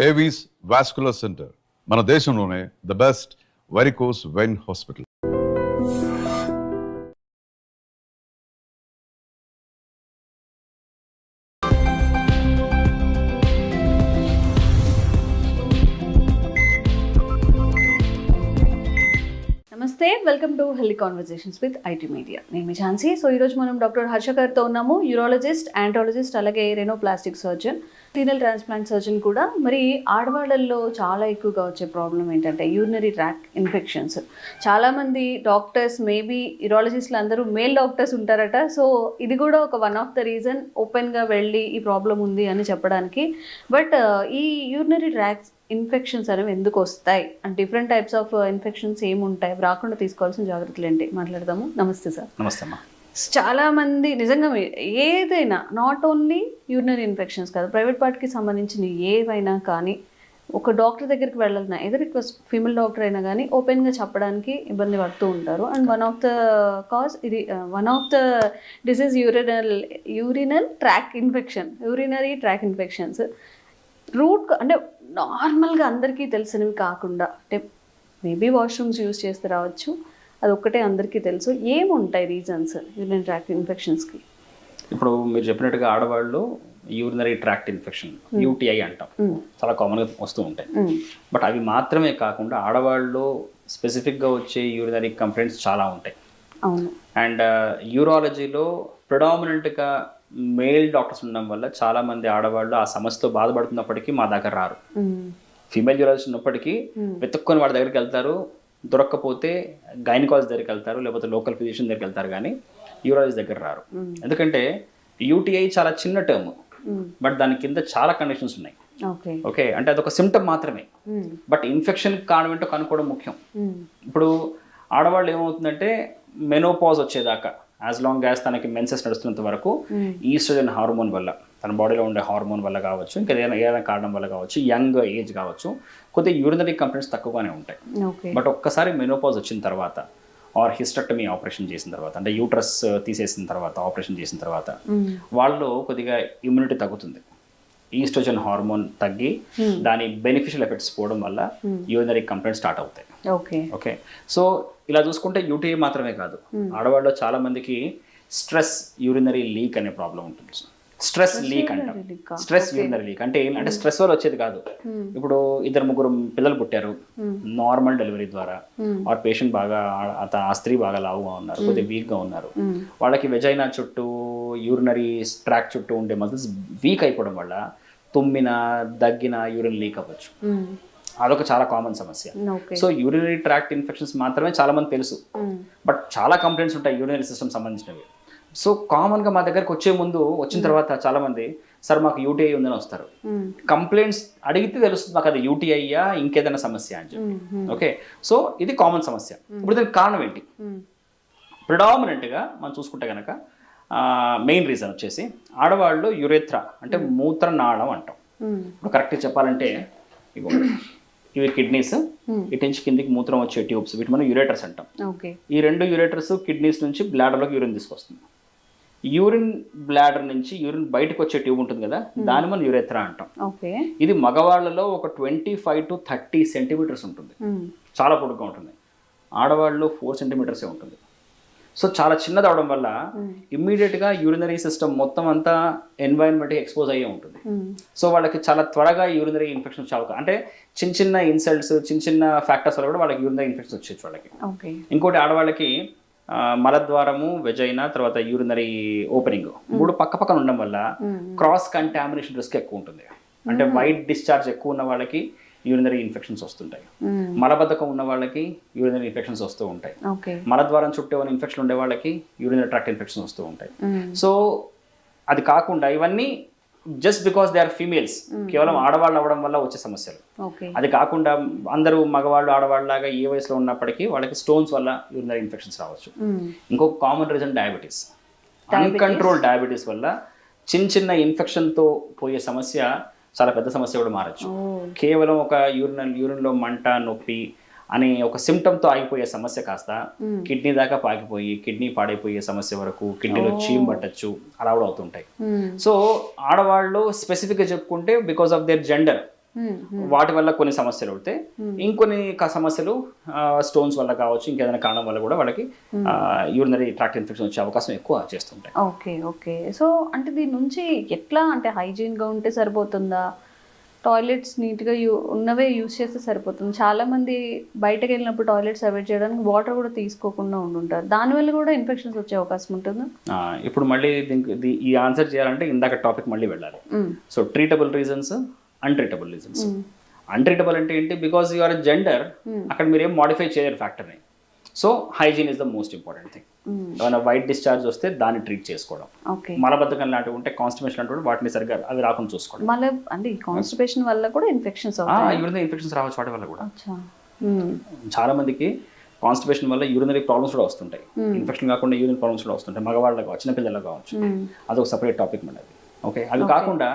Avis vascular centre మన దేశంలోనే the best varicose vein hospital. నమస్తే, welcome to healthy conversations with IT media. నేను మీ ఝాన్సీ. సో ఈరోజు మనం డాక్టర్ హర్ష గారితో ఉన్నాము, యూరాలజిస్ట్, యాంటాలజిస్ట్, అలాగే రెనోప్లాస్టిక్ సర్జన్, రీనల్ ట్రాన్స్ప్లాంట్ సర్జన్ కూడా. మరి ఆడవాళ్ళల్లో చాలా ఎక్కువగా వచ్చే ప్రాబ్లం ఏంటంటే యూరినరీ ట్రాక్ట్ ఇన్ఫెక్షన్స్. చాలామంది డాక్టర్స్, మేబీ యూరాలజిస్టులు అందరూ మేల్ డాక్టర్స్ ఉంటారట. సో ఇది కూడా ఒక వన్ ఆఫ్ ద రీజన్ ఓపెన్గా వెళ్ళి ఈ ప్రాబ్లం ఉంది అని చెప్పడానికి. బట్ ఈ యూరినరీ ట్రాక్ట్ ఇన్ఫెక్షన్స్ అనేవి ఎందుకు వస్తాయి and different types of infections ఏముంటాయి, రాకుండా తీసుకోవాల్సిన జాగ్రత్తలు ఏంటి మాట్లాడదాము. నమస్తే సార్. నమస్తే అమ్మా. చాలా మంది నిజంగా ఏదైనా, నాట్ ఓన్లీ యూరినరీ ఇన్ఫెక్షన్స్ కాదు, ప్రైవేట్ పార్ట్కి సంబంధించిన ఏవైనా కానీ ఒక డాక్టర్ దగ్గరికి వెళ్ళాలన్నా, ఏదో రిక్వెస్ట్ ఫీమేల్ డాక్టర్ అయినా కానీ ఓపెన్గా చెప్పడానికి ఇబ్బంది పడుతూ ఉంటారు. And one of the cause ఇది, one of the disease urinal tract infection, urinary tract infections. Root అంటే నార్మల్గా అందరికీ తెలిసినవి కాకుండా, అంటే మేబీ వాష్రూమ్స్ యూజ్ చేస్తే రావచ్చు, అది ఒక్కటే అందరికీ తెలుసు. ఏముంటాయి రీజన్స్ యూరినరీ ట్రాక్ట్ ఇన్ఫెక్షన్స్కి? ఇప్పుడు మీరు చెప్పినట్టుగా ఆడవాళ్ళు యూరినరీ ట్రాక్ట్ ఇన్ఫెక్షన్, యూటీఐ అంటాం, చాలా కామన్గా వస్తూ ఉంటాయి. బట్ అవి మాత్రమే కాకుండా ఆడవాళ్ళు స్పెసిఫిక్గా వచ్చే యూరినరీ కంప్లైంట్స్ చాలా ఉంటాయి. అవును. అండ్ యూరాలజీలో ప్రిడామినెంట్గా మేల్ డాక్టర్స్ ఉండడం వల్ల చాలా మంది ఆడవాళ్ళు ఆ సమస్యతో బాధపడుతున్నప్పటికీ మా దగ్గర రారు. ఫీమేల్ యూరాలజిస్ట్ ఉన్నప్పటికీ వెతుక్కొని వాడి దగ్గరికి వెళ్తారు, దొరక్కపోతే గైనకాలజిస్ట్ దగ్గరికి వెళ్తారు, లేకపోతే లోకల్ ఫిజిషియన్ దగ్గరికి వెళ్తారు, కానీ యూరాలజిస్ట్ దగ్గర రారు. ఎందుకంటే యూటీఐ చాలా చిన్న టర్మ్, బట్ దాని కింద చాలా కండిషన్స్ ఉన్నాయి. ఓకే, అంటే అదొక సిమ్టమ్ మాత్రమే, బట్ ఇన్ఫెక్షన్ కారణం ఏంటో కనుక్కోవడం ముఖ్యం. ఇప్పుడు ఆడవాళ్ళు ఏమవుతుందంటే మెనోపాజ్ వచ్చేదాకా, యాజ్ లాంగ్ యాజ్ తనకి మెన్సెస్ నడుస్తున్నంత వరకు ఈస్ట్రోజన్ హార్మోన్ వల్ల, తన బాడీలో ఉండే హార్మోన్ వల్ల కావచ్చు, ఇంకా ఏదైనా కారణం వల్ల కావచ్చు, యంగ్ ఏజ్ కావచ్చు, కొద్దిగా యూరినరీ కంప్లైంట్స్ తక్కువగానే ఉంటాయి. బట్ ఒక్కసారి మెనోపాజ్ వచ్చిన తర్వాత ఆర్ హిస్టెక్టమీ ఆపరేషన్ చేసిన తర్వాత, అంటే యూట్రస్ తీసేసిన తర్వాత, ఆపరేషన్ చేసిన తర్వాత వాళ్ళు కొద్దిగా ఇమ్యూనిటీ తగ్గుతుంది. ఈస్ట్రోజన్ హార్మోన్ తగ్గి దాని బెనిఫిషియల్ ఎఫెక్ట్స్ పోవడం వల్ల యూరినరీ కంప్లైంట్స్ స్టార్ట్ అవుతాయి. ఓకే, సో ఇలా చూసుకుంటే యూటీఐ మాత్రమే కాదు, ఆడవాళ్ళలో చాలా మందికి స్ట్రెస్ యూరినరీ లీక్ అనే ప్రాబ్లం ఉంటుంది. స్ట్రెస్ లీక్ అంటాం. స్ట్రెస్ యూరినరీ లీక్ అంటే ఏంటంటే స్ట్రెస్ వల్ల వచ్చేది కాదు. ఇప్పుడు 2-3 పిల్లలు పుట్టారు నార్మల్ డెలివరీ ద్వారా, ఆ పేషెంట్ బాగా, ఆ స్త్రీ బాగా లావుగా ఉన్నారు, కొద్దిగా వీక్గా ఉన్నారు, వాళ్ళకి వెజైనా చుట్టూ యూరినరీ ట్రాక్ చుట్టూ ఉండే మజిల్స్ వీక్ అయిపోవడం వల్ల తుమ్మిన, దగ్గిన యూరిన్ లీక్ అవ్వచ్చు. అదొక చాలా కామన్ సమస్య. సో యూరినరీ ట్రాక్ట్ ఇన్ఫెక్షన్స్ మాత్రమే చాలా మంది తెలుసు, బట్ చాలా కంప్లైంట్స్ ఉంటాయి యూరినరీ సిస్టమ్ సంబంధించినవి. సో కామన్గా మా దగ్గరకు వచ్చిన తర్వాత చాలా మంది, సార్ మాకు యూటీఐ ఉందని వస్తారు. కంప్లైంట్స్ అడిగితే తెలుస్తుంది మాకు అది యూటీఐయా ఇంకేదైనా సమస్య అని చెప్పి. ఓకే, సో ఇది కామన్ సమస్య. ఇప్పుడు దీనికి కారణం ఏంటి? ప్రిడామినెంట్గా మనం చూసుకుంటే కనుక మెయిన్ రీజన్ వచ్చేసి ఆడవాళ్ళు యురేథ్రా అంటే మూత్రనాళం అంటాం. ఇప్పుడు కరెక్ట్గా చెప్పాలంటే ఇవి కిడ్నీస్, ఇటు నుంచి కిందికి మూత్రం వచ్చే ట్యూబ్స్, వీటి మనం యురేటర్స్ అంటాం. ఈ 2 యురేటర్స్ కిడ్నీస్ నుంచి బ్లాడర్లోకి యూరిన్ తీసుకొస్తుంది. యూరిన్ బ్లాడర్ నుంచి యూరిన్ బయటకు వచ్చే ట్యూబ్ ఉంటుంది కదా, దాన్ని మనం యురేథ్రా అంటాం. ఇది మగవాళ్ళలో ఒక 25 to 30 సెంటీమీటర్స్ ఉంటుంది, చాలా పొడుగ్గా ఉంటుంది. ఆడవాళ్ళు 4 సెంటీమీటర్సే ఉంటుంది. సో చాలా చిన్నది అవడం వల్ల ఇమ్మీడియట్గా యూరినరీ సిస్టమ్ మొత్తం అంతా ఎన్వైరన్మెంట్కి ఎక్స్పోజ్ అయ్యే ఉంటుంది. సో వాళ్ళకి చాలా త్వరగా యూరినరీ ఇన్ఫెక్షన్స్ చాలా, అంటే చిన్న ఇన్సల్ట్స్, చిన్న ఫ్యాక్టర్స్ వల్ల కూడా వాళ్ళకి యూరినరీ ఇన్ఫెక్షన్స్ వచ్చేది వాళ్ళకి. ఇంకోటి ఆడవాళ్ళకి మలద్వారము, వెజైనా, తర్వాత యూరినరీ ఓపెనింగ్ 3 పక్కన ఉండడం వల్ల క్రాస్ కంటామినేషన్ రిస్క్ ఎక్కువ ఉంటుంది. అంటే వైట్ డిశ్చార్జ్ ఎక్కువ ఉన్న వాళ్ళకి యూరినరీ ఇన్ఫెక్షన్స్ వస్తుంటాయి, మలబద్ధకం ఉన్న వాళ్ళకి యూరినరీ ఇన్ఫెక్షన్స్ వస్తూ ఉంటాయి, మలద్వారం చుట్టూ ఉన్న ఇన్ఫెక్షన్ ఉండే వాళ్ళకి యూరినరీ ట్రాక్ట్ ఇన్ఫెక్షన్ వస్తూ ఉంటాయి. సో అది కాకుండా ఇవన్నీ just because they are females, కేవలం ఆడవాళ్ళు అవ్వడం వల్ల వచ్చే సమస్యలు. అది కాకుండా అందరూ మగవాళ్ళు ఆడవాళ్ళలాగా ఏ వయసులో ఉన్నప్పటికీ వాళ్ళకి స్టోన్స్ వల్ల యూరినరీ ఇన్ఫెక్షన్స్ రావచ్చు. ఇంకొక common reason diabetes. Uncontrol diabetes వల్ల చిన్న ఇన్ఫెక్షన్తో పోయే సమస్య చాలా పెద్ద సమస్య కూడా మారచ్చు. కేవలం ఒక యూరిన్లో మంట, నొప్పి అనే ఒక సిమ్టమ్తో ఆగిపోయే సమస్య కాస్త కిడ్నీ దాకా పాకిపోయి కిడ్నీ పాడైపోయే సమస్య వరకు, కిడ్నీలో చీమ్ పట్టచ్చు, అలా కూడా అవుతుంటాయి. సో ఆడవాళ్ళు స్పెసిఫిక్గా చెప్పుకుంటే బికాస్ ఆఫ్ దేర్ జెండర్ వాటి వల్ల కొన్ని సమస్యలు అవుతాయి, ఇంకొన్ని సమస్యలు స్టోన్స్ వల్ల కావచ్చు, ఇంకేదైనా కారణం వల్ల కూడా వాళ్ళకి యూరినరీ ట్రాక్ట్ ఇన్ఫెక్షన్ వచ్చే అవకాశం ఎక్కువ చేస్తుంటాయి. Okay okay. సో అంటే దీని నుంచి ఎట్లా అంటే హైజీన్గా ఉంటే సరిపోతుందా, టాయిలెట్స్ నీట్గా ఉన్నవే యూస్ చేస్తే సరిపోతుంది? చాలామంది బయటకు వెళ్ళినప్పుడు టాయిలెట్స్ అవాయిడ్ చేయడానికి వాటర్ కూడా తీసుకోకుండా ఉండుంటారు, దానివల్ల కూడా ఇన్ఫెక్షన్స్ వచ్చే అవకాశం ఉంటుందా? ఇప్పుడు మళ్ళీ దీనికి ఈ ఆన్సర్ చేయాలంటే ఇందాక టాపిక్ మళ్ళీ వెళ్ళాలి. So treatable reasons, untreatable reasons. Untreatable అంటే ఏంటి? బికాస్ యు ఆర్ జెండర్, అక్కడ మీరు ఏం మాడిఫై చేయలేరు ఫ్యాక్టర్ని. So hygiene is the most important thing. ఏమైనా వైట్ డిశ్చార్జ్ వస్తే దాన్ని ట్రీట్ చేసుకోవడం, మలబద్ధకం లాంటివి ఉంటే, కాన్స్టిపేషన్ లాంటివి వాటిని సరిగ్గా అవి రాకుండా చూసుకోవడం. మళ్ళీ అంటే కాన్స్టిపేషన్ వల్ల కూడా ఇన్ఫెక్షన్స్ యూరినరీ ఇన్ఫెక్షన్స్ రావచ్చు వాటి వల్ల కూడా. చాలా మందికి కాన్స్టిపేషన్ వల్ల యూరినరీ ప్రాబ్లమ్స్ కూడా వస్తుంటాయి, ఇన్ఫెక్షన్ కాకుండా యూరినరీ ప్రాబ్లమ్స్ కూడా వస్తుంటాయి, మగవాళ్ళకి చిన్నపిల్లలకు కావచ్చు. అదొక సపరేట్ టాపిక్ మనది. ఓకే, అవి కాకుండా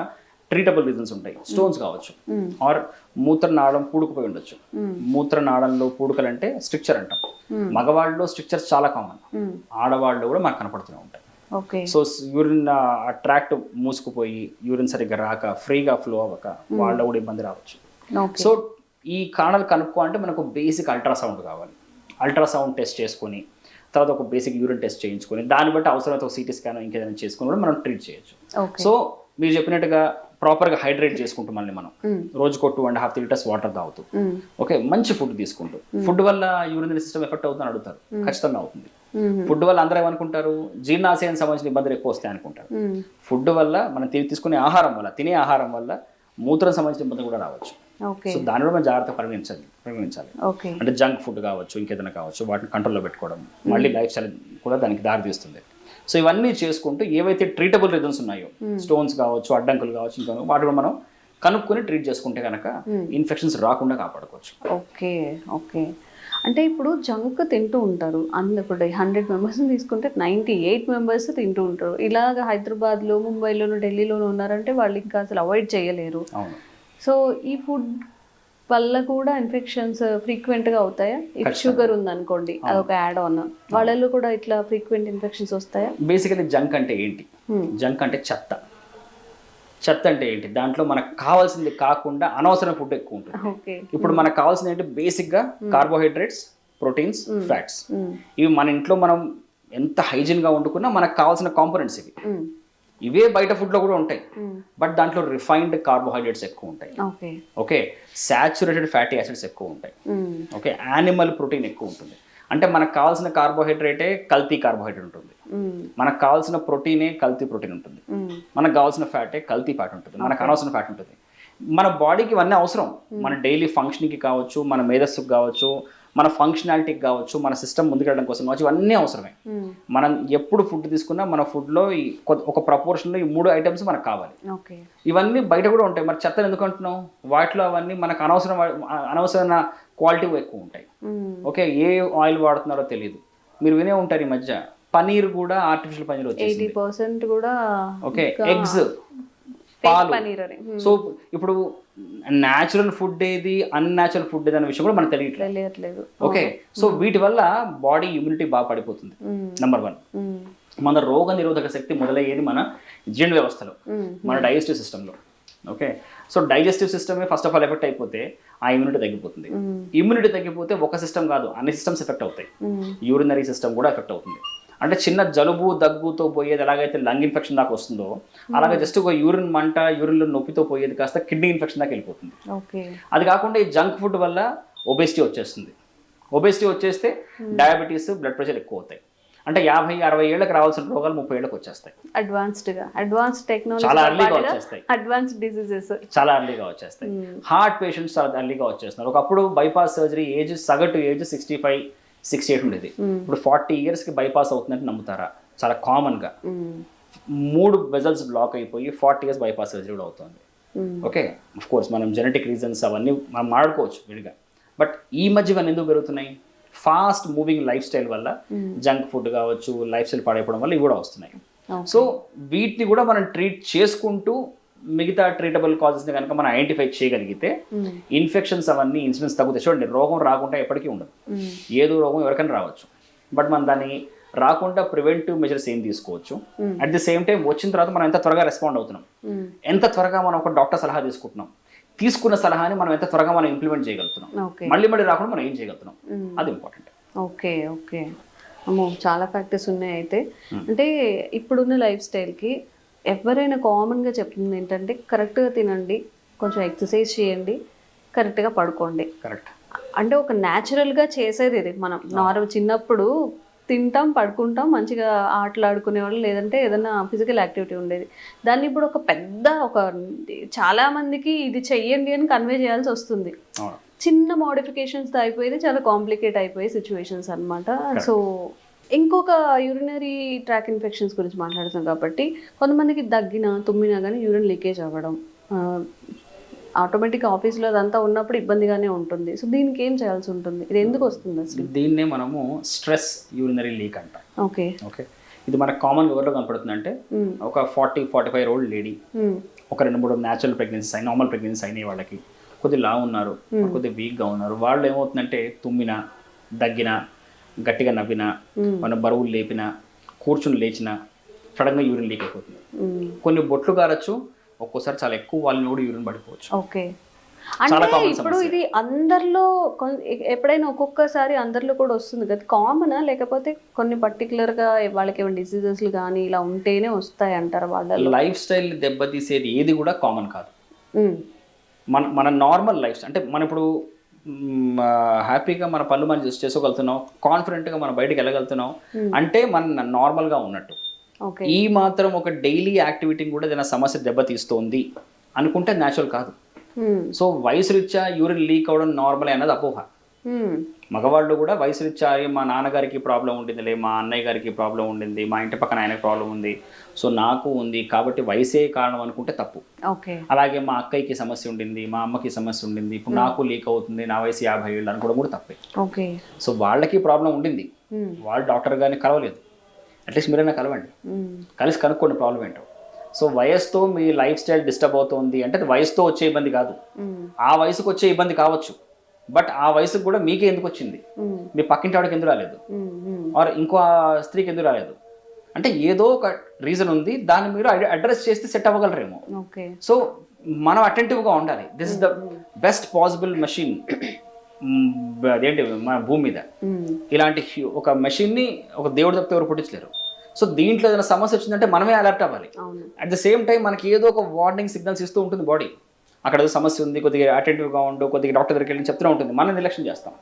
ట్రీటబుల్ రీజన్స్ ఉంటాయి. స్టోన్స్ కావచ్చు, ఆర్ మూత్రనాళం పూడుకుపోయి ఉండొచ్చు. మూత్రనాళంలో పూడుకలు అంటే స్ట్రిక్చర్ అంటాం. మగవాళ్ళలో స్ట్రిక్చర్స్ చాలా కామన్, ఆడవాళ్ళు కూడా మనకు కనపడుతూనే ఉంటాయి. సో యూరిన్ ట్రాక్ట్ మూసుకుపోయి యూరిన్ సరిగ్గా రాక, ఫ్రీగా ఫ్లో అవ్వక వాళ్ళ కూడా ఇబ్బంది రావచ్చు. సో ఈ కారణాలు కనుక్కో అంటే మనకు బేసిక్ అల్ట్రాసౌండ్ కావాలి. అల్ట్రాసౌండ్ టెస్ట్ చేసుకొని తర్వాత ఒక బేసిక్ యూరిన్ టెస్ట్ చేయించుకొని దాన్ని బట్టి అవసరమైతే ఒక సిటీ స్కాన్ ఇంకేదైనా చేసుకుని కూడా మనం ట్రీట్ చేయొచ్చు. సో మీరు చెప్పినట్టుగా ప్రాపర్గా హైడ్రేట్ చేసుకుంటూ మళ్ళీ మనం రోజుకో 2.5 లీటర్స్ వాటర్ తాగుతూ, ఓకే, మంచి ఫుడ్ తీసుకుంటూ. ఫుడ్ వల్ల యూరినరీ సిస్టమ్ ఎఫెక్ట్ అవుతుందని అడుగుతారు, ఖచ్చితంగా అవుతుంది. ఫుడ్ వల్ల అందరూ ఏమనుకుంటారు? జీర్ణాశయానికి సంబంధించిన ఇబ్బందులు ఎక్కువ వస్తాయి అనుకుంటారు. ఫుడ్ వల్ల మనం తీసుకునే ఆహారం వల్ల, తినే ఆహారం వల్ల మూత్రం సంబంధించిన ఇబ్బంది కూడా రావచ్చు. సో దాని కూడా మనం జాగ్రత్త పరిగణించాలి. అంటే జంక్ ఫుడ్ కావచ్చు, ఇంకేదైనా కావచ్చు, వాటిని కంట్రోల్లో పెట్టుకోవడం మళ్ళీ లైఫ్ స్టైల్ కూడా దానికి దారి తీస్తుంది. సో ఇవన్నీ చేసుకుంటూ ఏవైతే ట్రీటబుల్ రీజన్స్ ఉన్నాయో, స్టోన్స్ కావచ్చు, అడ్డంకులు కావచ్చు, ఇంకా వాటి కూడా మనం కనుక్కొని ట్రీట్ చేసుకుంటే కనుక ఇన్ఫెక్షన్స్ రాకుండా కాపాడుకోవచ్చు. Okay okay. అంటే ఇప్పుడు జంక్ తింటూ ఉంటారు అందరు, ఇప్పుడు 100 మెంబర్స్ని తీసుకుంటే 98 మెంబర్స్ తింటూ ఉంటారు. ఇలాగ హైదరాబాద్లో, ముంబైలోను, ఢిల్లీలోనూ ఉన్నారంటే వాళ్ళు ఇంకా అసలు అవాయిడ్ చేయలేరు. సో ఈ ఫుడ్ వల్ల కూడా ఇన్ఫెక్షన్స్ ఫ్రీక్వెంట్గా అవుతాయా? ఇప్పుడు షుగర్ ఉందనుకోండి, అదొక యాడ్ ఆన్, వాళ్ళలో కూడా ఇట్లా ఫ్రీక్వెంట్ ఇన్ఫెక్షన్స్ వస్తాయా? బేసికలీ జంక్ అంటే ఏంటి? జంక్ అంటే చెత్త. చెత్త అంటే ఏంటి? దాంట్లో మనకు కావాల్సింది కాకుండా అనవసరం ఫుడ్ ఎక్కువ ఉంటుంది. ఇప్పుడు మనకు కావాల్సింది ఏంటి? బేసిక్గా కార్బోహైడ్రేట్స్, ప్రోటీన్స్, ఫ్యాట్స్. ఇవి మన ఇంట్లో మనం ఎంత హైజీన్గా వండుకున్నా మనకు కావాల్సిన కాంపోనెంట్స్ ఇవి. ఇవే బయట ఫుడ్లో కూడా ఉంటాయి, బట్ దాంట్లో రిఫైన్డ్ కార్బోహైడ్రేట్స్ ఎక్కువ ఉంటాయి. ఓకే, సాచురేటెడ్ ఫ్యాటీ యాసిడ్స్ ఎక్కువ ఉంటాయి. ఓకే, యానిమల్ ప్రోటీన్ ఎక్కువ ఉంటుంది. అంటే మనకు కావాల్సిన కార్బోహైడ్రేటే కల్తీ కార్బోహైడ్రేట్ ఉంటుంది, మనకు కావాల్సిన ప్రోటీనే కల్తీ ప్రోటీన్ ఉంటుంది, మనకు కావాల్సిన ఫ్యాటే కల్తీ ఫ్యాట్ ఉంటుంది, మనకు అనవసరం ఫ్యాట్ ఉంటుంది. మన బాడీకి ఇవన్నీ అవసరం. మన డైలీ ఫంక్షనింగ్కి కావచ్చు, మన మేధస్సుకు కావచ్చు, మన ఫంక్షనాలిటీకి కావచ్చు, మన సిస్టమ్ ముందుకెళ్ళడం కోసం కావచ్చు, ఇవన్నీ అవసరమే. మనం ఎప్పుడు ఫుడ్ తీసుకున్నా మన ఫుడ్లో ఒక ప్రపోర్షన్లో ఈ 3 ఐటమ్స్ మనకు కావాలి. ఇవన్నీ బయట కూడా ఉంటాయి. మరి చెత్తను ఎందుకు అంటున్నాం? వాటిలో అవన్నీ మనకు అనవసరమైన క్వాలిటీ ఎక్కువ ఉంటాయి. ఓకే, ఏ ఆయిల్ వాడుతున్నారో తెలియదు. మీరు వినే ఉంటారు ఈ మధ్య పనీర్ కూడా ఆర్టిఫిషియల్ పనీర్ వచ్చేసింది. 80% కూడా. ఓకే, ఎగ్స్, పాలు. సో ఇప్పుడు న్యాచురల్ ఫుడ్ ఏది, అన్యాచురల్ ఫుడ్ ఏది అనే విషయం కూడా మనకు తెలియట్లేదు. ఓకే, సో వీటి వల్ల బాడీ ఇమ్యూనిటీ బాగా పడిపోతుంది. నెంబర్ 1, మన రోగ నిరోధక శక్తి మొదలయ్యేది మన జీర్ణ వ్యవస్థలో, మన డైజెస్టివ్ సిస్టంలో. ఓకే, సో డైజెస్టివ్ సిస్టమే ఫస్ట్ ఆఫ్ ఆల్ ఎఫెక్ట్ అయిపోతే ఆ ఇమ్యూనిటీ తగ్గిపోతుంది. ఇమ్యూనిటీ తగ్గిపోతే ఒక సిస్టమ్ కాదు, అన్ని సిస్టమ్స్ ఎఫెక్ట్ అవుతాయి. యూరినరీ సిస్టమ్ కూడా ఎఫెక్ట్ అవుతుంది. అంటే చిన్న జలుబు దగ్గుతో పోయేది ఎలాగైతే లంగ్ ఇన్ఫెక్షన్ దాకా వస్తుందో, అలాగే జస్ట్ ఒక యూరిన్ మంట, యూరిన్లో నొప్పితో పోయేది కాస్త కిడ్నీ ఇన్ఫెక్షన్ దాకా వెళ్ళిపోతుంది. అది కాకుండా ఈ జంక్ ఫుడ్ వల్ల ఒబేసిటీ వచ్చేస్తుంది. ఒబేసిటీ వచ్చేస్తే డయాబెటీస్, బ్లడ్ ప్రెషర్ ఎక్కువ అవుతాయి. అంటే 50-60 ఏళ్ళకి రావాల్సిన రోగాలు 30 ఏళ్ళకి వచ్చేస్తాయి. అడ్వాన్స్ టెక్నాలజీ, చాలా ఎర్లీగా వచ్చేస్తాయి. అడ్వాన్స్ డిసీజెస్ చాలా ఎర్లీగా వచ్చేస్తాయి. హార్ట్ పేషెంట్స్ చాలా ఎర్లీగా వచ్చేస్తున్నారు. ఒకప్పుడు బైపాస్ సర్జరీ సగటు ఏజ్ 65-68 ఉండేది. ఇప్పుడు 40 ఇయర్స్కి బైపాస్ అవుతుందంటే నమ్ముతారా? చాలా కామన్గా 3 వెజల్స్ బ్లాక్ అయిపోయి 40 ఇయర్స్ బైపాస్ సర్జరీ కూడా అవుతుంది. ఓకే, అఫ్ కోర్స్ మనం జెనెటిక్ రీజన్స్ అవన్నీ మనం మాట్లాడుకోవచ్చు విడిగా, బట్ ఈ మధ్య ఇవన్నీ ఎందుకు పెరుగుతున్నాయి? ఫాస్ట్ మూవింగ్ లైఫ్ స్టైల్ వల్ల, జంక్ ఫుడ్ కావచ్చు, లైఫ్ స్టైల్ పాడైపోవడం వల్ల ఇవి కూడా వస్తున్నాయి. సో వీటిని కూడా మనం ట్రీట్ చేసుకుంటూ మిగతా ట్రీటబుల్ కాజెస్ని కనుక మనం ఐడెంటిఫై చేయగలిగితే ఇన్ఫెక్షన్స్ అవన్నీ ఇన్సిడెన్స్ తగ్గుతాయి. చూడండి, రోగం రాకుండా ఎప్పటికీ ఉండదు. ఏదో రోగం ఎవరికైనా రావచ్చు, బట్ మనం దాన్ని రాకుండా ప్రివెంటివ్ మెజర్స్ ఏం తీసుకోవచ్చు. అట్ ది సేమ్ టైం వచ్చిన తర్వాత మనం ఎంత త్వరగా రెస్పాండ్ అవుతున్నాం, ఎంత త్వరగా మనం ఒక డాక్టర్ సలహా తీసుకుంటున్నాం, తీసుకున్న సలహాని మనం ఎంత త్వరగా మనం ఇంప్లిమెంట్ చేయగలుగుతున్నాం, ఓకే మళ్ళీ మళ్ళీ రాకుండా మనం ఏం చేయగలుగుతున్నాం, అది ఇంపార్టెంట్. ఓకే ఓకే అమ్మో చాలా ఫ్యాక్టర్స్ ఉన్నాయి అయితే. అంటే ఇప్పుడున్న లైఫ్ స్టైల్కి ఎవరైనా కామన్గా చెప్తుంది ఏంటంటే కరెక్ట్గా తినండి, కొంచెం ఎక్సర్సైజ్ చేయండి, కరెక్ట్గా పడుకోండి. కరెక్ట్. అంటే ఒక న్యాచురల్గా చేసేది ఇది. మనం నార్మల్ చిన్నప్పుడు తింటాం పడుకుంటాం మంచిగా ఆటలు ఆడుకునే వాళ్ళు, లేదంటే ఏదైనా ఫిజికల్ యాక్టివిటీ ఉండేది. దాన్ని ఇప్పుడు ఒక పెద్ద చాలా మందికి ఇది చెయ్యండి అని కన్వే చేయాల్సి వస్తుంది. చిన్న మోడిఫికేషన్స్ అయిపోయేది చాలా కాంప్లికేట్ అయిపోయే సిచ్యువేషన్స్ అనమాట. సో ఇంకొక యూరినరీ ట్రాక్ ఇన్ఫెక్షన్స్ గురించి మాట్లాడుతాం కాబట్టి కొంతమందికి దగ్గినా తుమ్మినా కానీ యూరిన్ లీకేజ్ అవ్వడం, ఆటోమేటిక్ ఆఫీస్లో అదంతా ఉన్నప్పుడు ఇబ్బందిగానే ఉంటుంది. సో దీనికి ఏం చేయాల్సి ఉంటుంది, ఇది ఎందుకు వస్తుంది అసలు? దీన్నే మనము స్ట్రెస్ యూరినరీ లీక్ అంటాం. ఓకే ఓకే ఇది మనకు కామన్ ఎవరిలో కనపడుతుంది అంటే ఒక 40-45 year old లేడీ, ఒక 2-3 న్యాచురల్ ప్రెగ్నెన్సీస్ అయిన నార్మల్ ప్రెగ్నెన్సీస్ అయినాయి, వాళ్ళకి కొద్దిగా లా ఉన్నారు, కొద్దిగా వీక్గా ఉన్నారు, వాళ్ళు ఏమవుతుందంటే తుమ్మినా దగ్గినా గట్టిగా నవ్వినా మన బరువులు లేపినా కూర్చుని లేచినా సడన్గా యూరిన్ లీక్ అయిపోతుంది. కొన్ని బొట్లు గారచ్చు, ఒక్కోసారి చాలా ఎక్కువ వాళ్ళని కూడా యూరిన్ పడిపోవచ్చు. ఓకే అంటే ఇప్పుడు ఇది అందరిలో ఎప్పుడైనా ఒక్కొక్కసారి అందరిలో కూడా వస్తుంది కదా, కామనా లేకపోతే కొన్ని పర్టికులర్గా వాళ్ళకి ఏమైనా డిసీజెస్ కానీ ఇలా ఉంటేనే వస్తాయి అంటారు? వాళ్ళ లైఫ్ స్టైల్ దెబ్బతీసేది ఏది కూడా కామన్ కాదు. మన నార్మల్ లైఫ్ అంటే మనం ఇప్పుడు హ్యాపీగా మన పనులు మనం చేసుకోగలుగుతున్నాం, కాన్ఫిడెంట్గా మనం బయటకు వెళ్ళగలుగుతున్నాం అంటే మన నార్మల్గా ఉన్నట్టు. ఈ మాత్రం ఒక డైలీ యాక్టివిటీ కూడా ఏదైనా సమస్య దెబ్బతీస్తోంది అనుకుంటే న్యాచురల్ కాదు. సో వయసు రీత్యా యూరిన్ లీక్ అవ్వడం నార్మల్ అన్నది అపోహ. మగవాళ్ళు కూడా వయసు రీత్యా మా నాన్నగారికి ప్రాబ్లం ఉండిందిలే, మా అన్నయ్య గారికి ప్రాబ్లం ఉండింది, మా ఇంటి పక్కన ఆయనకి ప్రాబ్లం ఉంది, సో నాకు ఉంది కాబట్టి వయసే కారణం అనుకుంటే తప్పు. అలాగే మా అక్కయ్యకి సమస్య ఉండింది, మా అమ్మకి సమస్య ఉండింది, ఇప్పుడు నాకు లీక్ అవుతుంది, నా వయసు 50 ఏళ్ళు అనుకోవడం కూడా తప్పే. సో వాళ్ళకి ప్రాబ్లం ఉండింది, వాళ్ళు డాక్టర్ గారిని కలవలేదు, అట్లీస్ట్ మీరైనా కలవండి, కలిసి కనుక్కోండి ప్రాబ్లం ఏంటో. సో వయసుతో మీ లైఫ్ స్టైల్ డిస్టర్బ్ అవుతుంది అంటే అది వయసుతో వచ్చే ఇబ్బంది కాదు, ఆ వయసుకు వచ్చే ఇబ్బంది కావచ్చు, బట్ ఆ వయసుకు కూడా మీకే ఎందుకు వచ్చింది, మీ పక్కింటి వాడికి ఎందుకు రాలేదు, ఆర్ ఇంకో స్త్రీకి ఎందుకు రాలేదు అంటే ఏదో ఒక రీజన్ ఉంది, దాన్ని మీరు అడ్రస్ చేస్తే సెట్ అవ్వగలరేమో. సో మనం అటెంటివ్గా ఉండాలి. This is the best possible machine అదేంటి మన భూమి మీద. ఇలాంటి ఒక మెషిన్ని ఒక దేవుడు తప్పితే ఎవరు పుట్టించలేరు. సో దీంట్లో ఏదైనా సమస్య వచ్చిందంటే మనమే అలర్ట్ అవ్వాలి. అట్ ద సేమ్ టైం మనకి ఏదో ఒక వార్నింగ్ సిగ్నల్స్ ఇస్తూ ఉంటుంది బాడీ, అక్కడ ఏదో సమస్య ఉంది, కొద్దిగా అటెంటివ్గా ఉండు, కొద్దిగా డాక్టర్ దగ్గరికి వెళ్ళి చెప్తూనే ఉంటుంది, మనం నిర్లక్ష్యం చేస్తాం.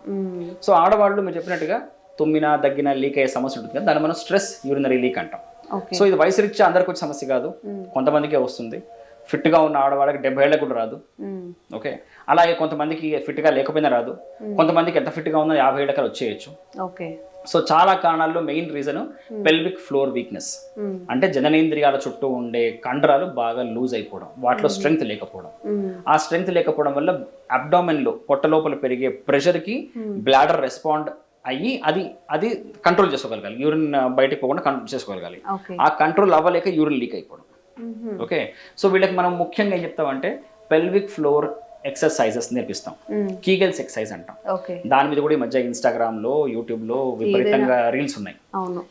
సో ఆడవాళ్ళు మీరు చెప్పినట్టుగా తుమ్మినా దగ్గినా లీక్ అయ్యే సమస్య ఉంటుంది కదా, దాన్ని మనం స్ట్రెస్ యూరినరీ లీక్ అంటాం. సో ఇది వయసు రీత్యా అందరికి వచ్చే సమస్య కాదు, కొంతమందికే వస్తుంది. ఫిట్గా ఉన్న ఆడవాళ్ళకి 70 ఏళ్ళకి కూడా రాదు. ఓకే అలాగే కొంతమందికి ఫిట్గా లేకపోయినా రాదు, కొంతమందికి ఎంత ఫిట్గా ఉన్నా 50 ఏళ్ళకి వచ్చేయచ్చు. సో చాలా కారణాల్లో main reason pelvic floor weakness, అంటే జననేంద్రియాల చుట్టూ ఉండే కండరాలు బాగా లూజ్ అయిపోవడం, వాటిలో స్ట్రెంగ్త్ లేకపోవడం. ఆ స్ట్రెంగ్త్ లేకపోవడం వల్ల అబ్డామెన్ లో పొట్ట లోపల పెరిగే ప్రెషర్ కి బ్లాడర్ రెస్పాండ్ అయ్యి అది కంట్రోల్ చేసుకోగలగాలి, యూరిన్ బయటకు పోకుండా కంట్రోల్ చేసుకోగలగాలి. ఆ కంట్రోల్ అవ్వలేక యూరిన్ లీక్ అయిపోవడం. ఓకే సో వీళ్ళకి మనం ముఖ్యంగా ఏం చెప్తామంటే పెల్విక్ ఫ్లోర్ ఎక్సర్సైజెస్ నేర్పిస్తాం, కీగెల్స్ ఎక్సర్సైజ్ అంటాం. దాని మీద కూడా ఈ మధ్య ఇన్స్టాగ్రామ్ లో యూట్యూబ్ లో విపరీతంగా రీల్స్ ఉన్నాయి.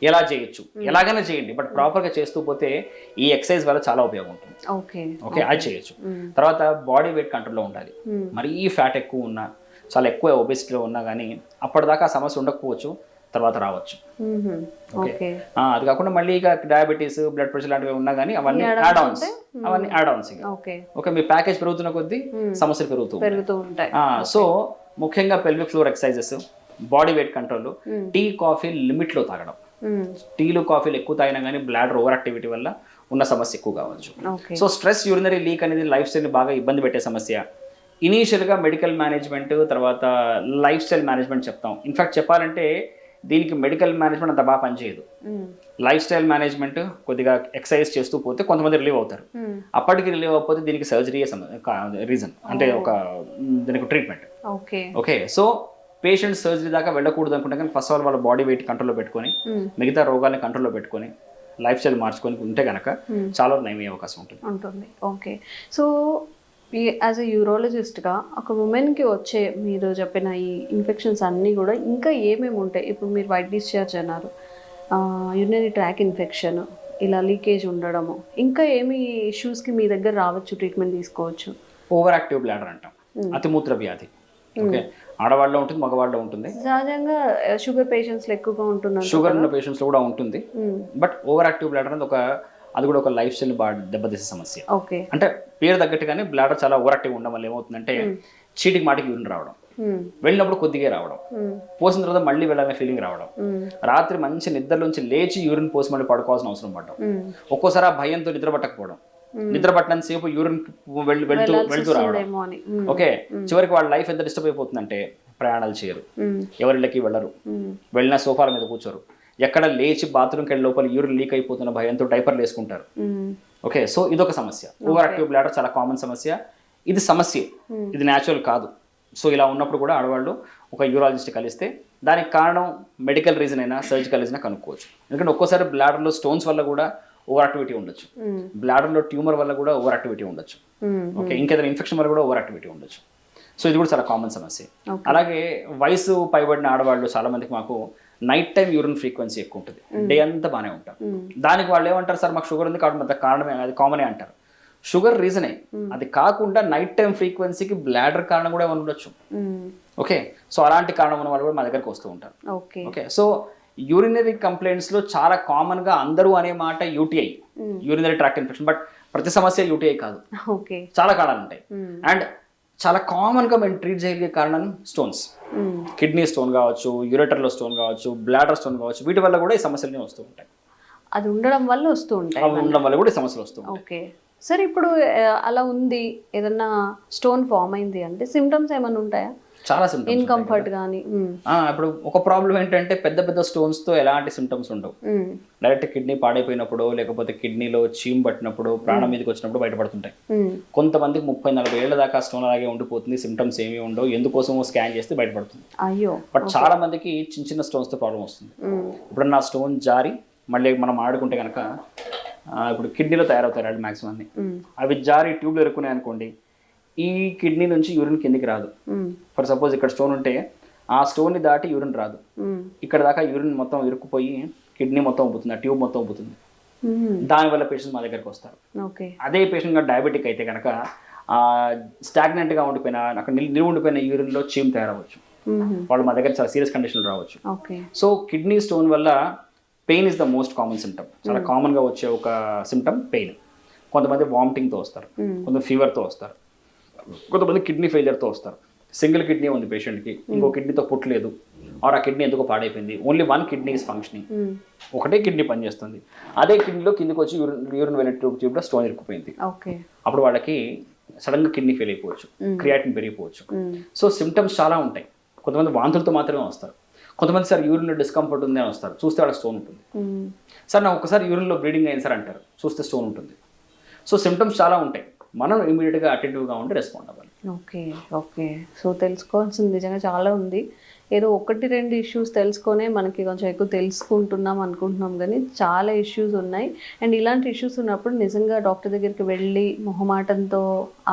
ఎలా చేయొచ్చు, ఎలాగైనా చేయండి, బట్ ప్రాపర్ గా చేస్తూ పోతే ఈ ఎక్సర్సైజ్ వల్ల చాలా ఉపయోగం ఉంటుంది. ఓకే అది చేయొచ్చు. తర్వాత బాడీ వెయిట్ కంట్రోల్లో ఉండాలి. మరి ఈ ఫ్యాట్ ఎక్కువ ఉన్నా, చాలా ఎక్కువ ఒబెసిటీలో ఉన్నా కానీ అప్పటిదాకా సమస్య ఉండకపోవచ్చు, తర్వాత రావచ్చు. ఓకే అది కాకుండా మళ్ళీ ఇక డయాబెటీస్, బ్లడ్ ప్రెషర్ లాంటివి ఉన్నా కానీ అవన్నీ యాడ్ ఆన్స్. ఓకే మీ ప్యాకేజ్ పెరుగుతున్న కొద్దీ సమస్యలు పెరుగుతూ ఉంటాయి. సో ముఖ్యంగా pelvic floor exercises, body weight control, tea coffee limit లో తాగడం. టీలు కాఫీలు ఎక్కువ తాగినా కానీ బ్లాడర్ ఓవర్ యాక్టివిటీ వల్ల ఉన్న సమస్య ఎక్కువ కావచ్చు. సో స్ట్రెస్ యూరినరీ లీక్ అనేది లైఫ్ స్టైల్ బాగా ఇబ్బంది పెట్టే సమస్య. ఇనీషియల్గా మెడికల్ మేనేజ్మెంట్, తర్వాత లైఫ్ స్టైల్ మేనేజ్మెంట్ చెప్తాం. ఇన్ఫాక్ట్ చెప్పాలంటే దీనికి మెడికల్ మేనేజ్మెంట్ అంత బాగా పనిచేయదు. లైఫ్ స్టైల్ మేనేజ్మెంట్ కొద్దిగా ఎక్సర్సైజ్ చేస్తూ పోతే కొంతమంది రిలీవ్ అవుతారు. అప్పటికి రిలీవ్ అవ్వకపోతే దీనికి సర్జరీ రీజన్, అంటే దీనికి treatment. Okay so patient surgery దాకా వెళ్ళకూడదు అనుకుంటే కానీ ఫస్ట్ ఆఫ్ ఆల్ వాళ్ళ బాడీ వెయిట్ కంట్రోల్లో పెట్టుకొని, మిగతా రోగాల్ని కంట్రోల్లో పెట్టుకొని, లైఫ్ స్టైల్ మార్చుకొని ఉంటే కనుక చాలా నయమయ్యే అవకాశం ఉంటుంది. ఓకే సో యాజ్ ఎ యూరాలజిస్ట్గా ఒక ఉమెన్కి వచ్చే మీరు చెప్పిన ఈ ఇన్ఫెక్షన్స్ అన్నీ కూడా ఇంకా ఏమేమి ఉంటాయి? ఇప్పుడు మీరు వైట్ డిశ్చార్జ్ అన్నారు, యూరినరీ ట్రాక్ ఇన్ఫెక్షన్, ఇలా లీకేజ్ ఉండడము, ఇంకా ఏమి ఇష్యూస్కి మీ దగ్గర రావచ్చు, ట్రీట్మెంట్ తీసుకోవచ్చు? ఓవర్ యాక్టివ్ బ్లాడర్ అంటాం, అతిమూత్ర వ్యాధి. ఓకే, ఆడవాళ్ళలో ఉంటుంది, మగవాళ్ళలో ఉంటుంది. సహజంగా షుగర్ పేషెంట్స్ ఎక్కువగా ఉంటున్నారు, షుగర్ ఉన్న పేషెంట్స్ లో కూడా ఉంటుంది. బట్ ఓవర్ యాక్టివ్ బ్లాడర్ అనేది అది కూడా ఒక లైఫ్ స్టైల్ బాగా దెబ్బతీసే సమస్య. ఓకే, అంటే పేరు తగ్గట్టుగానే బ్లాడర్ చాలా ఓవర్ యాక్టివ్ ఉండడం వల్ల ఏమవుతుందంటే చీటికి మాటికి యూరిన్ రావడం, వెళ్ళినప్పుడు కొద్దిగా రావడం, పోసిన తర్వాత మళ్ళీ వెళ్ళాలనే ఫీలింగ్ రావడం, రాత్రి మంచి నిద్రలోంచి లేచి యూరిన్ పోసి మళ్ళీ పడుకోవాల్సిన అవసరం పడడం, ఒక్కోసారి ఆ భయంతో నిద్ర పట్టకపోవడం, నిద్ర పట్టినంత సేపు యూరిన్ వెళ్తూ రావడం. ఓకే, చివరికి వాళ్ళ లైఫ్ ఎంత డిస్టర్బ్ అయిపోతుందంటే ప్రయాణాలు చేయరు, ఎవరిళ్ళకి వెళ్ళరు, వెళ్ళిన సోఫాల మీద కూర్చోరు, ఎక్కడ లేచి బాత్రూమ్కి వెళ్ళి లోపల యూరిన్ లీక్ అయిపోతున్న భయంతో డైపర్లు వేసుకుంటారు. ఓకే, సో ఇదొక సమస్య. ఓవర్ యాక్టివ్ బ్లాడర్ చాలా కామన్ సమస్య. ఇది సమస్య, ఇది న్యాచురల్ కాదు. సో ఇలా ఉన్నప్పుడు కూడా ఆడవాళ్ళు ఒక యూరాలజిస్ట్ కలిస్తే దానికి కారణం మెడికల్ రీజన్ అయినా సర్జికల్ రీజన్ కనుక్కోవచ్చు. ఎందుకంటే ఒక్కోసారి బ్లాడర్లో స్టోన్స్ వల్ల కూడా ఓవర్ యాక్టివిటీ ఉండొచ్చు, బ్లాడర్లో ట్యూమర్ వల్ల కూడా ఓవర్ యాక్టివిటీ ఉండొచ్చు, ఓకే, ఇంకేదైనా ఇన్ఫెక్షన్ వల్ల కూడా ఓవర్ యాక్టివిటీ ఉండొచ్చు. సో ఇది కూడా చాలా కామన్ సమస్య. అలాగే వయసు పైబడిన ఆడవాళ్ళు చాలా మందికి మాకు నైట్ టైం యూరిన్ ఫ్రీక్వెన్సీ ఎక్కువ ఉంటుంది, డే అంతా బాగానే ఉంటారు. దానికి వాళ్ళు ఏమంటారు, సార్ మాకు షుగర్ ఉంది కాబట్టి కారణమే, అది కామనే అంటారు. షుగర్ రీజనే, అది కాకుండా నైట్ టైం ఫ్రీక్వెన్సీకి బ్లాడర్ కారణం కూడా ఏమైనా ఉండొచ్చు. ఓకే, సో అలాంటి కారణం ఉన్న వాళ్ళు కూడా మా దగ్గరికి వస్తూ ఉంటారు. ఓకే, సో యూరినరీ కంప్లైంట్స్ లో చాలా కామన్ గా అందరూ అనే మాట UTI, urinary tract infection. But ప్రతి సమస్య యూటీఐ కాదు, చాలా కారణాలు ఉంటాయి. అండ్ చాలా కామన్ గా మేము ట్రీట్ చేయగలిగే కారణం స్టోన్స్, కిడ్నీ స్టోన్ కావచ్చు, యూరేటర్లో స్టోన్ కావచ్చు, బ్లాడర్ స్టోన్ కావచ్చు, వీటి వల్ల కూడా ఈ సమస్యలు వస్తూ ఉంటాయి. అది ఉండడం వల్ల వస్తూ ఉంటాయి, ఉండడం వల్ల కూడా ఈ సమస్యలు వస్తూ ఉంటాయి. ఓకే, సరే ఇప్పుడు అలా ఉంది, ఏదన్నా స్టోన్ ఫామ్ అయింది అంటే సిమ్టమ్స్ ఏమైనా ఉంటాయా? చాలా సిమ్టమ్స్, ఇన్కంఫర్ట్ కానీ. ఇప్పుడు ఒక ప్రాబ్లం ఏంటంటే పెద్ద పెద్ద స్టోన్స్ తో ఎలాంటి సిమ్టమ్స్ ఉండవు. డైరెక్ట్ కిడ్నీ పాడైపోయినప్పుడు, లేకపోతే కిడ్నీలో చీమ్ పట్టినప్పుడు, ప్రాణం మీదకి వచ్చినప్పుడు బయటపడుతుంటాయి. కొంతమందికి 30-40 ఏళ్ల దాకా స్టోన్ అలాగే ఉండిపోతుంది, సిమ్టమ్స్ ఏమీ ఉండవు, ఎందుకోసమో స్కాన్ చేస్తే బయటపడుతుంది. అయ్యో, బట్ చాలా మందికి చిన్న చిన్న స్టోన్స్ తో ప్రాబ్లం వస్తుంది. ఇప్పుడు నా స్టోన్ జారి మళ్ళీ మనం ఆడుకుంటే కనుక ఇప్పుడు కిడ్నీలో తయారవుతాయి రాళ్ళు మ్యాక్సిమం అన్ని, అవి జారి ట్యూబ్లు ఎరుక్కున్నాయి అనుకోండి, ఈ కిడ్నీ నుంచి యూరిన్ కిందికి రాదు. ఫర్ సపోజ్ ఇక్కడ స్టోన్ ఉంటే ఆ స్టోన్ ని దాటి యూరిన్ రాదు, ఇక్కడ దాకా యూరిన్ మొత్తం ఇరుక్కుపోయి కిడ్నీ మొత్తం ఉబ్బుతుంది, ఆ ట్యూబ్ మొత్తం ఉబ్బుతుంది. దానివల్ల పేషెంట్ మా దగ్గరకు వస్తారు. అదే పేషెంట్ గా డయాబెటిక్ అయితే కనుక స్టాగ్నెంట్ గా ఉండిపోయిన, అక్కడ నిలువ ఉండిపోయిన యూరిన్ లో చీమ్ తయారవచ్చు, వాళ్ళు మా దగ్గర చాలా సీరియస్ కండిషన్ రావచ్చు. సో కిడ్నీ స్టోన్ వల్ల pain is the most common symptom. చాలా కామన్ గా వచ్చే ఒక సిమ్టమ్ పెయిన్. కొంతమంది వామిటింగ్ తో వస్తారు, కొంతమంది ఫీవర్ తో వస్తారు, కొంతమంది కిడ్నీ ఫెయిలియర్ తో వస్తారు. సింగిల్ కిడ్నీ ఉంది పేషెంట్కి, ఇంకో కిడ్నీతో పుట్టలేదు, ఆర్ ఆ కిడ్నీ ఎందుకో పాడైపోయింది, only one kidney is functioning, ఒకటే కిడ్నీ పనిచేస్తుంది, అదే కిడ్నీలో కిందికి వచ్చి యూరిన్ వెళ్ళే ట్యూబ్లో స్టోన్ ఇరుక్కుపోయింది. అప్పుడు వాళ్ళకి సడన్ గా కిడ్నీ ఫెయిల్ అయిపోవచ్చు, క్రియాటిన్ పెరిగిపోవచ్చు. సో సిమ్టమ్స్ చాలా ఉంటాయి. కొంతమంది వాంతులతో మాత్రమే వస్తారు, కొంతమంది సార్ యూరిన్లో డిస్కంఫర్ట్ ఉంది అని వస్తారు, చూస్తే వాళ్ళకి స్టోన్ ఉంటుంది. సార్ నాకు ఒకసారి యూరిన్లో బ్లీడింగ్ అయింది సార్ అంటారు, చూస్తే స్టోన్ ఉంటుంది. సో సిమ్టమ్స్ చాలా ఉంటాయి, మనం ఇమీడియట్గా అటెంటివ్గా ఉండి రెస్పాండ్ అవ్వాలి. ఓకే, సో తెలుసుకోవాల్సింది నిజంగా చాలా ఉంది. ఏదో 1-2 ఇష్యూస్ తెలుసుకొనే మనకి కొంచెం ఎక్కువ తెలుసుకుంటున్నాం అనుకుంటున్నాం, కానీ చాలా ఇష్యూస్ ఉన్నాయి. అండ్ ఇలాంటి ఇష్యూస్ ఉన్నప్పుడు నిజంగా డాక్టర్ దగ్గరికి వెళ్ళి మొహమాటంతో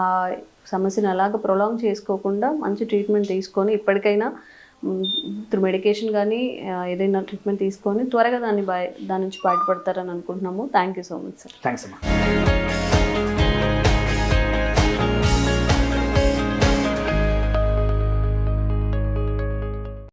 ఆ సమస్యను అలాగ ప్రొలాంగ్ చేసుకోకుండా మంచి ట్రీట్మెంట్ తీసుకొని, ఇప్పటికైనా త్రూ మెడికేషన్ కానీ ఏదైనా ట్రీట్మెంట్ తీసుకొని త్వరగా దాని నుంచి బయటపడతారని అనుకుంటున్నాము. Thank you so much sir. Thanks అమ్మా.